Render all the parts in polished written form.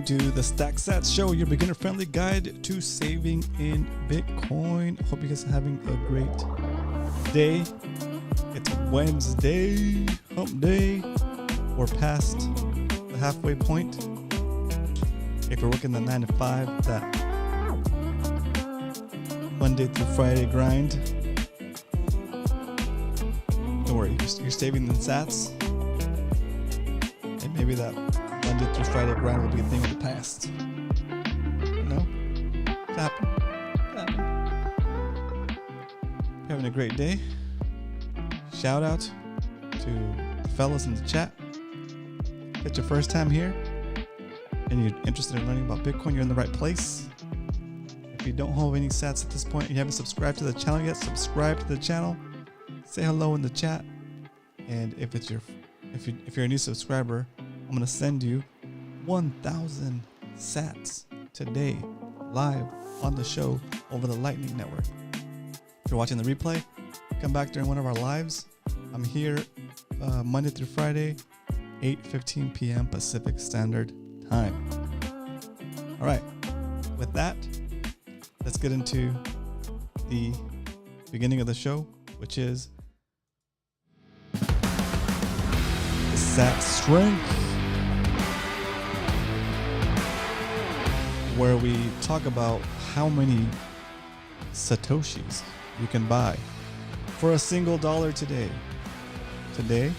to the SATS Show, your beginner-friendly guide to saving in Bitcoin. Hope you guys are having a great day. It's Wednesday, hump day. We're past the halfway point. If you're working the 9 to 5, that Monday through Friday grind, don't worry, you're saving in SATS. And maybe that Monday through Friday grind will be a thing of the past. No? It's happening. Having a great day. Shout out to the fellas in the chat. If it's your first time here and you're interested in learning about Bitcoin, you're in the right place. If you don't hold any SATS at this point and you haven't subscribed to the channel yet, subscribe to the channel. Say hello in the chat. And if you're a new subscriber, I'm going to send you 1,000 SATS today, live on the show over the Lightning Network. If you're watching the replay, come back during one of our lives. I'm here Monday through Friday, 8:15 p.m. Pacific Standard Time. All right, with that, let's get into the beginning of the show, which is the SATS Strength, where we talk about how many Satoshis you can buy for a single dollar today. Today,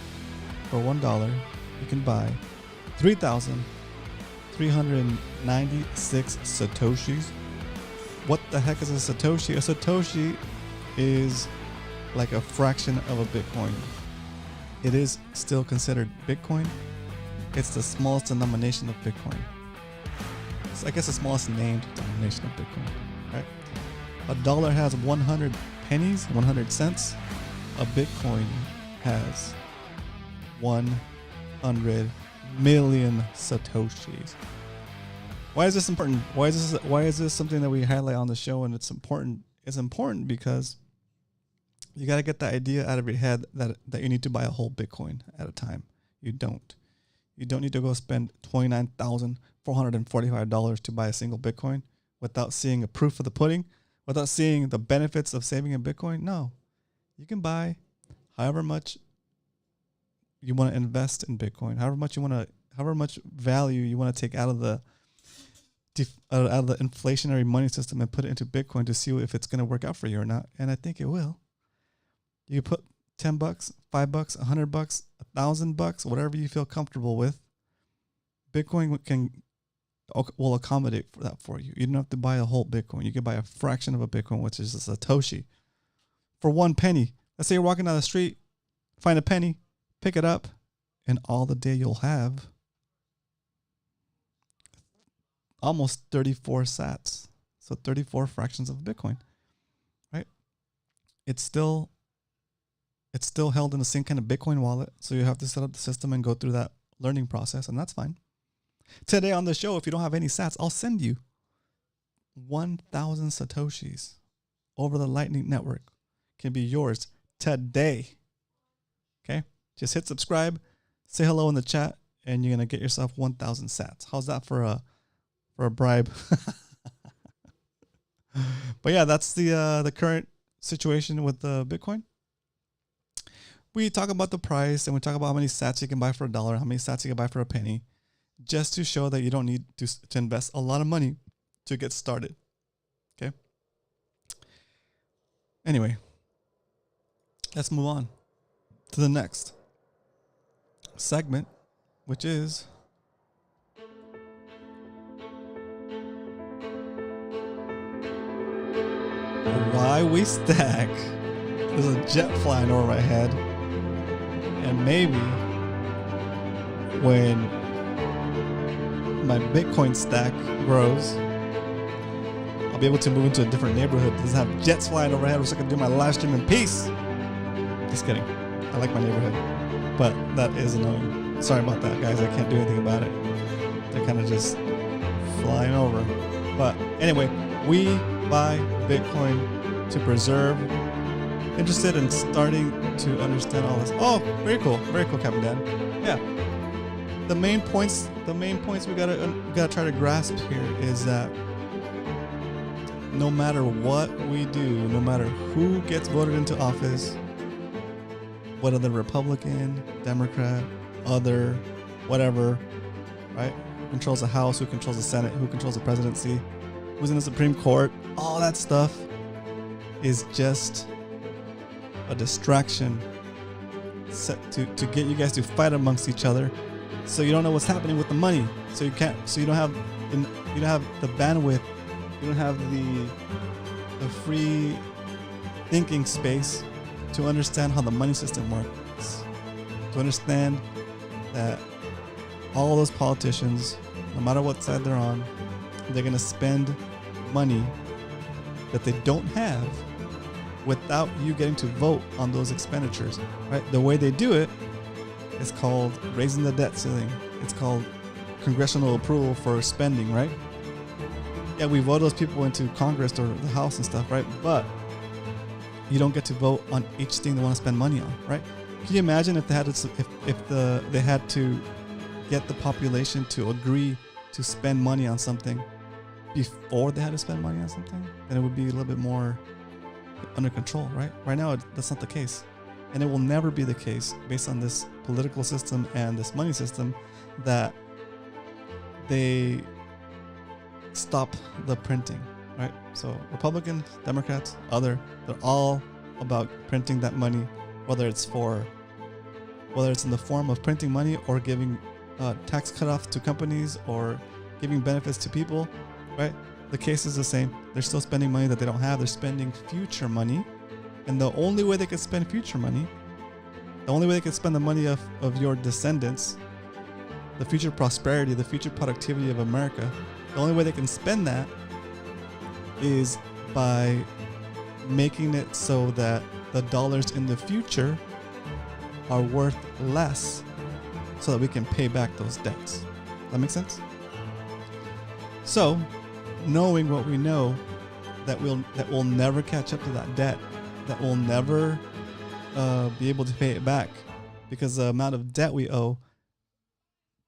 for $1, you can buy 3,396 Satoshis. What the heck is a Satoshi? A Satoshi is like a fraction of a Bitcoin. It is still considered Bitcoin. It's the smallest denomination of Bitcoin. It's, I guess, the smallest named denomination of Bitcoin, right? A dollar has 100 pennies, 100 cents. A Bitcoin has 100 million Satoshis. Why is this important? Why is this something that we highlight on the show? And it's important. It's important because you got to get the idea out of your head that you need to buy a whole Bitcoin at a time. You don't. You don't need to go spend $29,445 to buy a single Bitcoin without seeing a proof of the pudding, without seeing the benefits of saving in Bitcoin. No, you can buy however much you want to invest in Bitcoin, however much value you want to take out of the inflationary money system and put it into Bitcoin to see if it's going to work out for you or not. And I think it will. You put $10, $5, $100, $1,000, whatever you feel comfortable with. Bitcoin will accommodate for that for you. You don't have to buy a whole Bitcoin. You can buy a fraction of a Bitcoin, which is a Satoshi, for 1 penny. Let's say you're walking down the street, find a penny, pick it up, and all the day you'll have almost 34 SATS. So 34 fractions of Bitcoin, right? It's still held in the same kind of Bitcoin wallet. So you have to set up the system and go through that learning process, and that's fine. Today on the show, if you don't have any SATS, I'll send you 1,000 Satoshis over the Lightning Network. Can be yours today. Okay? Just hit subscribe, say hello in the chat, and you're going to get yourself 1,000 SATS. How's that for a bribe? But yeah, that's the current situation with Bitcoin. We talk about the price and we talk about how many SATS you can buy for $1, how many SATS you can buy for a penny, just to show that you don't need to invest a lot of money to get started. Okay. Anyway, let's move on to the next segment, which is why we stack. There's a jet flying over my head. And maybe when my Bitcoin stack grows, I'll be able to move into a different neighborhood. Doesn't have jets flying overhead, so I can do my live stream in peace. Just kidding. I like my neighborhood, but that is annoying. Sorry about that, guys. I can't do anything about it. They're kind of just flying over. But anyway, we buy Bitcoin to preserve. Interested in starting to understand all this. Oh, very cool, Captain Dan. Yeah. the main points we gotta try to grasp here is that no matter what we do, no matter who gets voted into office, whether they're Republican, Democrat, other, whatever, right? Who controls the House, who controls the Senate, who controls the presidency, who's in the Supreme Court, all that stuff is just a distraction set to get you guys to fight amongst each other, so you don't know what's happening with the money, so you don't have the bandwidth, you don't have the free thinking space to understand how the money system works, to understand that all those politicians, no matter what side they're on, they're going to spend money that they don't have without you getting to vote on those expenditures, right? The way they do it is called raising the debt ceiling. It's called congressional approval for spending, right? Yeah, we vote those people into Congress or the House and stuff, right? But you don't get to vote on each thing they want to spend money on, right? Can you imagine if they had to get the population to agree to spend money on something before they had to spend money on something? Then it would be a little bit more under control, right? Right now, that's not the case. And it will never be the case based on this political system and this money system that they stop the printing, right? So Republicans, Democrats, they're all about printing that money, whether it's in the form of printing money or giving tax cutoffs to companies or giving benefits to people, right? The case is the same. They're still spending money that they don't have. They're spending future money. And the only way they can spend future money, the only way they can spend the money of your descendants, the future prosperity, the future productivity of America, the only way they can spend that is by making it so that the dollars in the future are worth less so that we can pay back those debts. That make sense? So, knowing what we know, that we'll never catch up to that debt, that we'll never be able to pay it back, because the amount of debt we owe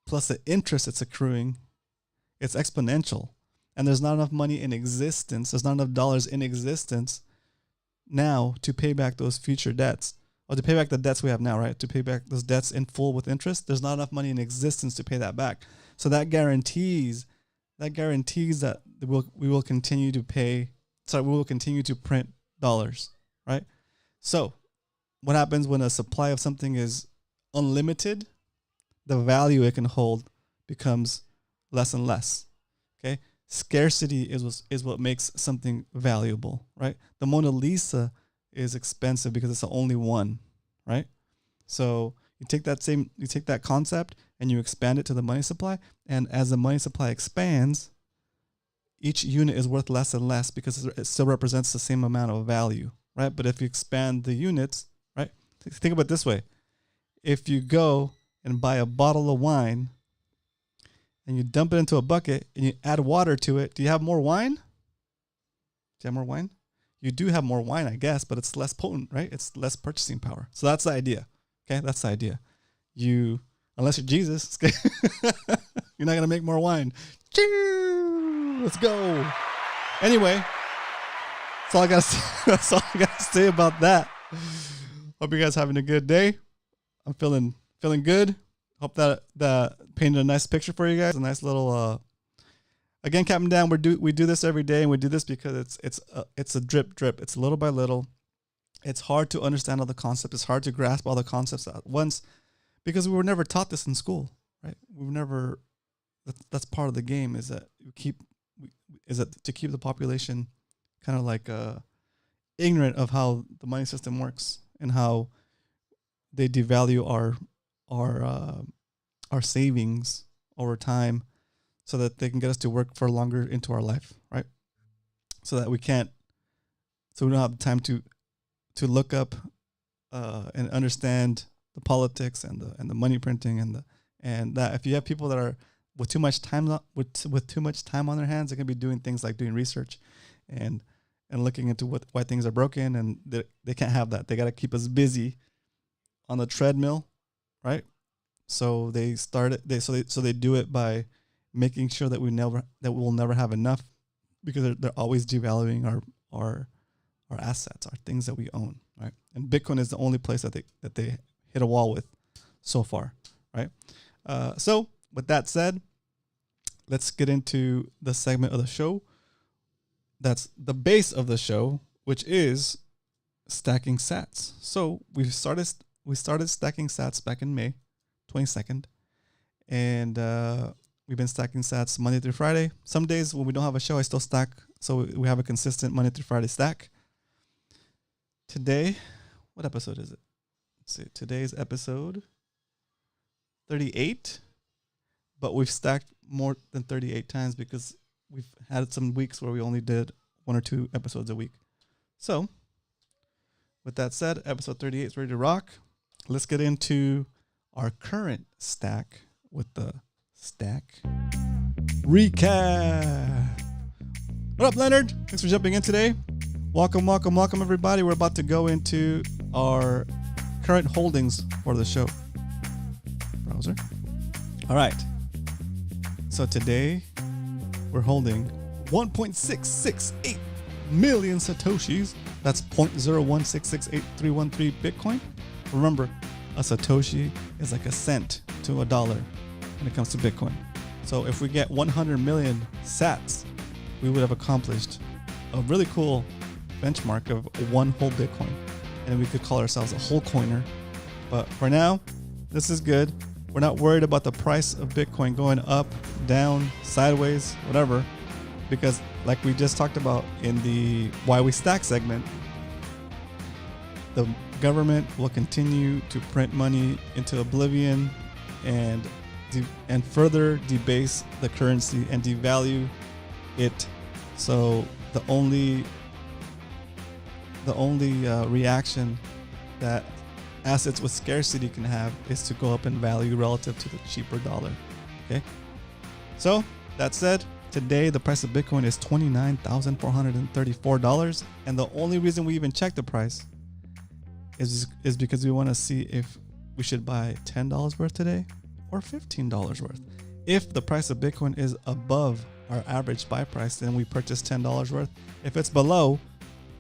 plus the interest it's accruing, it's exponential, and there's not enough money in existence, there's not enough dollars in existence now to pay back those future debts, or to pay back the debts we have now, right? To pay back those debts in full with interest, there's not enough money in existence to pay that back. So that guarantees that we will continue to print dollars, right? So what happens when a supply of something is unlimited? The value it can hold becomes less and less. Okay, scarcity is what makes something valuable, right? The Mona Lisa is expensive because it's the only one, right? So you take that concept and you expand it to the money supply, and as the money supply expands, each unit is worth less and less because it still represents the same amount of value, right? But if you expand the units, right? Think about it this way. If you go and buy a bottle of wine and you dump it into a bucket and you add water to it, do you have more wine? Do you have more wine? You do have more wine, I guess, but it's less potent, right? It's less purchasing power. So that's the idea. Okay, that's the idea. Unless you're Jesus, you're not going to make more wine. Let's go. Anyway, that's all I got to say about that. Hope you guys having a good day. I'm feeling good. Hope that painted a nice picture for you guys. A nice little again, Captain Dan, we do this every day, and we do this because it's a drip. It's little by little. It's hard to understand all the concepts. It's hard to grasp all the concepts at once because we were never taught this in school, right? That's part of the game, is that to keep the population kind of like ignorant of how the money system works and how they devalue our savings over time, so that they can get us to work for longer into our life, right? So that we don't have the time to look up and understand the politics and the money printing and that if you have people that are with too much time on their hands, they can be doing things like doing research and looking into why things are broken, and they can't have that. They got to keep us busy on the treadmill, right? So they do it by making sure that we'll never have enough, because they're always devaluing our assets, our things that we own, right? And Bitcoin is the only place that they hit a wall with so far, right? So with that said, let's get into the segment of the show that's the base of the show, which is stacking sats. So we started stacking sats back in May 22nd, and we've been stacking sats Monday through Friday. Some days when we don't have a show, I still stack, so we have a consistent Monday through Friday stack. Today, what episode is it? Let's see. Today's episode 38, but we've stacked more than 38 times because we've had some weeks where we only did 1 or 2 episodes a week. So, with that said, episode 38 is ready to rock. Let's get into our current stack with the stack recap. What up, Leonard? Thanks for jumping in today. Welcome, everybody. We're about to go into our current holdings for the show. Browser. All right. So today we're holding 1.668 million Satoshis. That's 0.01668,313 Bitcoin. Remember, a Satoshi is like a cent to $1 when it comes to Bitcoin. So if we get 100 million sats, we would have accomplished a really cool benchmark of one whole Bitcoin. And we could call ourselves a whole coiner. But for now, this is good. We're not worried about the price of Bitcoin going up, down, sideways, whatever, because like we just talked about in the Why We Stack segment, the government will continue to print money into oblivion and further debase the currency and devalue it. So the only reaction that assets with scarcity can have is to go up in value relative to the cheaper dollar. Okay. So that said, today the price of Bitcoin is $29,434, and the only reason we even check the price is because we want to see if we should buy $10 worth today or $15 worth. If the price of Bitcoin is above our average buy price, then we purchase $10 worth. If it's below,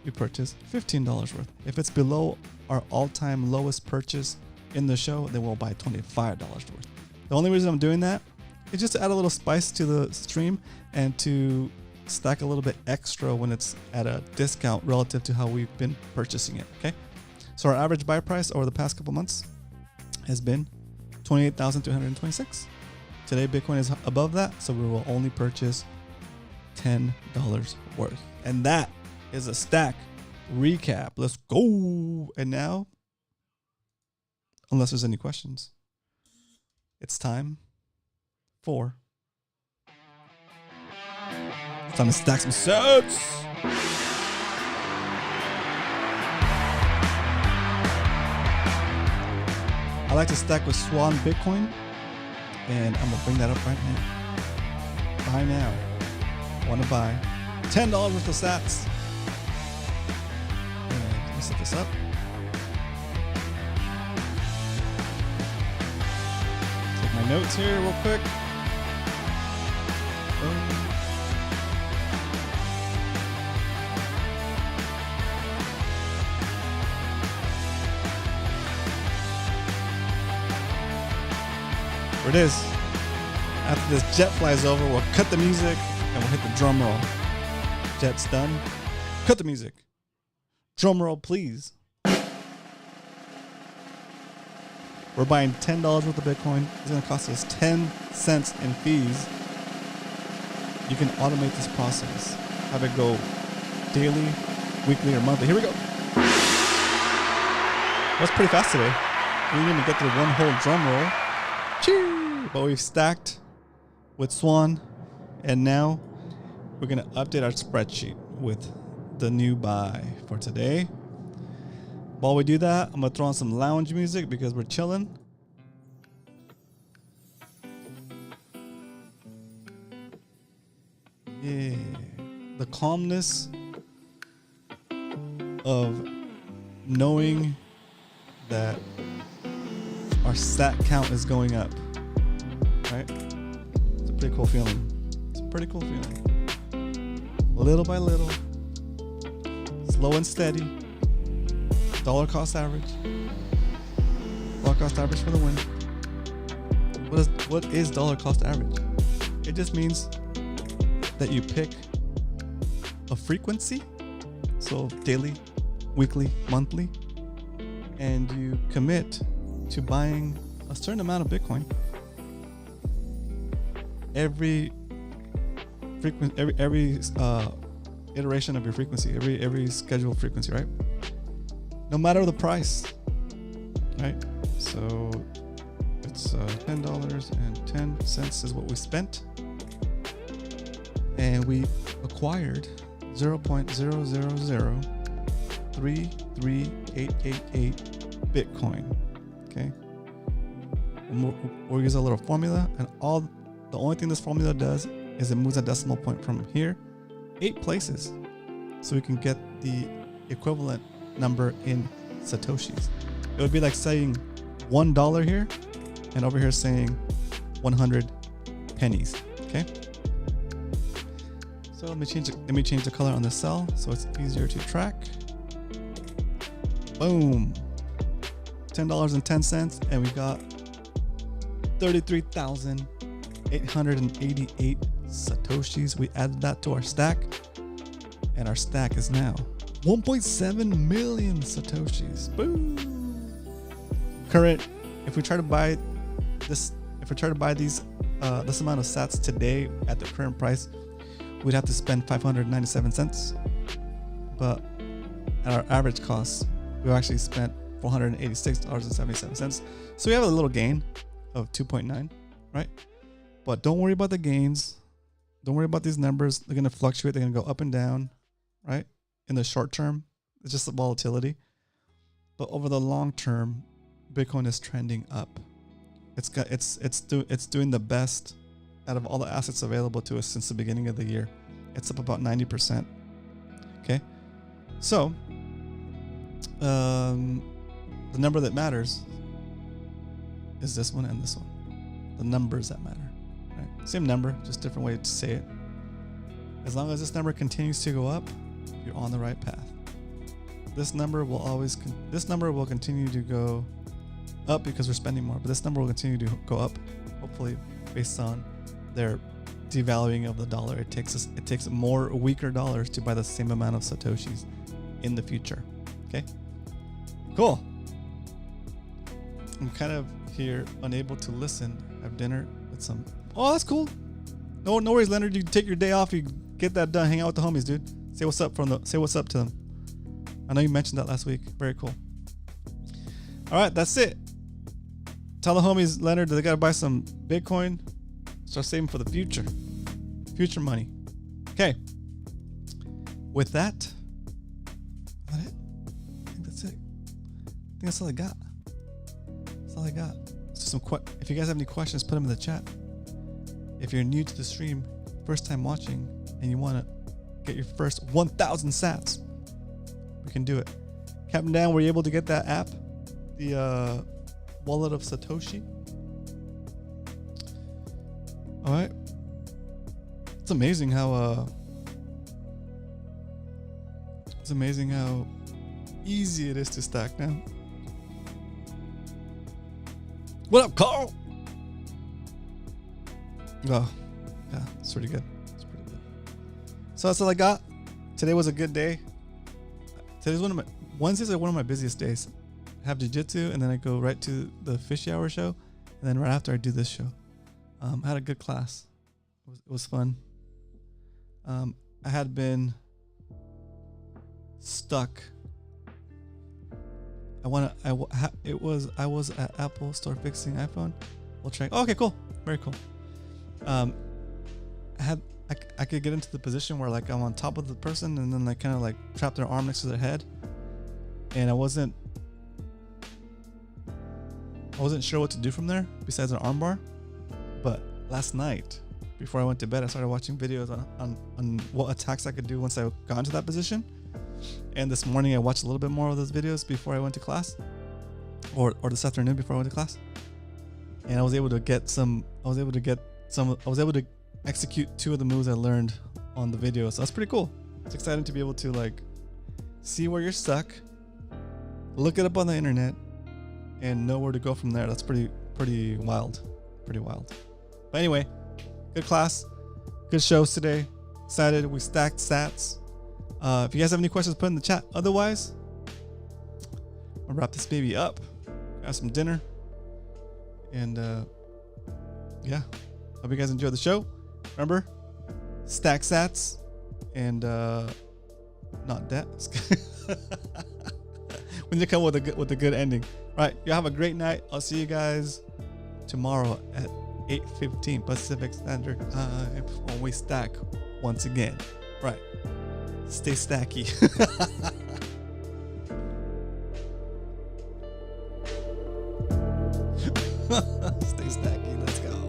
we purchase $15 worth. If it's below our all-time lowest purchase in the show, then we'll buy $25 worth. The only reason I'm doing that is just to add a little spice to the stream and to stack a little bit extra when it's at a discount relative to how we've been purchasing it. Okay. So our average buy price over the past couple months has been $28,226. Today, Bitcoin is above that, so we will only purchase $10 worth. And that is a stack recap. Let's go. And now, unless there's any questions, it's time to stack some sats. I like to stack with Swan Bitcoin, and I'm gonna bring that up right now. Buy now. Want to buy $10 worth of sats. And let me set this up. Take my notes here real quick. Boom. Here it is. After this jet flies over, we'll cut the music and we'll hit the drum roll. Jet's done. Cut the music. Drum roll, please. We're buying $10 worth of Bitcoin. It's going to cost us 10 cents in fees. You can automate this process. Have it go daily, weekly, or monthly. Here we go. That's pretty fast today. We didn't even get through one whole drum roll. Choo! But we've stacked with Swan, and now we're going to update our spreadsheet with the new buy for today. While we do that, I'm going to throw on some lounge music because we're chilling. Yeah. The calmness of knowing that our sat count is going up, right? It's a pretty cool feeling. It's a pretty cool feeling. Little by little, slow and steady, dollar cost average. Dollar cost average for the win. What is dollar cost average? It just means that you pick a frequency, so daily, weekly, monthly, and you commit to buying a certain amount of Bitcoin every iteration of your frequency, every scheduled frequency, right? No matter the price, right? So it's $10.10 is what we spent, and we acquired 0.00033888 Bitcoin. Okay, we'll use a little formula, and the only thing this formula does is it moves a decimal point from here 8 places, so we can get the equivalent number in Satoshis. It would be like saying $1 here, and over here saying 100 pennies. Okay. So let me change the color on the cell so it's easier to track. Boom. $10.10, and we got 33,888 Satoshis. We added that to our stack, and our stack is now 1.7 million Satoshis. Boom. Current, if we try to buy this amount of sats today at the current price, we'd have to spend 597 cents. But at our average cost, we actually spent $486.77. So we have a little gain of 2.9, right? But don't worry about the gains. Don't worry about these numbers. They're going to fluctuate. They're going to go up and down, right? In the short term, it's just the volatility. But over the long term, Bitcoin is trending up. It's doing the best out of all the assets available to us since the beginning of the year. It's up about 90%. Okay, so the number that matters is this one and this one. The numbers that matter, right? Same number, just different way to say it. As long as this number continues to go up, you're on the right path. This number will continue to go up because we're spending more, but this number will continue to go up, hopefully based on their devaluing of the dollar. It takes more weaker dollars to buy the same amount of Satoshis in the future. Okay, cool. I'm kind of here unable to listen. Have dinner with some. Oh, that's cool. No worries, Leonard. You take your day off. You get that done. Hang out with the homies, dude. Say what's up to them. I know you mentioned that last week. Very cool. All right, that's it. Tell the homies, Leonard, that they gotta buy some Bitcoin. Start saving for the future. Future money. Okay. With that, is that it? I think that's it. I think that's all I got. That's all I got. So if you guys have any questions, put them in the chat. If you're new to the stream, first time watching, and you want to get your first 1,000 sats, we can do it. Captain Dan, were you able to get that app? The Wallet of Satoshi? All right. It's amazing how easy it is to stack now. What up, Carl? Oh, yeah, it's pretty good. So that's all I got. Today was a good day. Wednesdays are one of my busiest days. I have jiu-jitsu, and then I go right to the fishy hour show, and then right after I do this show. I had a good class. It was fun. I had been stuck. I was at Apple Store fixing iPhone. We'll check. Oh, okay, cool. Very cool. I could get into the position where like I'm on top of the person, and then like kind of like trap their arm next to their head, and I wasn't sure what to do from there besides an armbar. But last night, before I went to bed, I started watching videos on what attacks I could do once I got into that position. And this morning I watched a little bit more of those videos before I went to class. or this afternoon before I went to class, and I was able to execute 2 of the moves I learned on the video. So that's pretty cool. It's exciting to be able to like see where you're stuck, look it up on the internet, and know where to go from there. That's pretty wild. But anyway, good class, good shows today. Excited. We stacked SATS. If you guys have any questions, put in the chat. Otherwise, I'll wrap this baby up, have some dinner, and yeah, hope you guys enjoyed the show. Remember, stack SATS and not debt. We need to come with a good ending. All right, you have a great night. I'll see you guys tomorrow at 8:15 Pacific Standard Time when we stack once again. Right, stay stacky. Stay stacky. Let's go.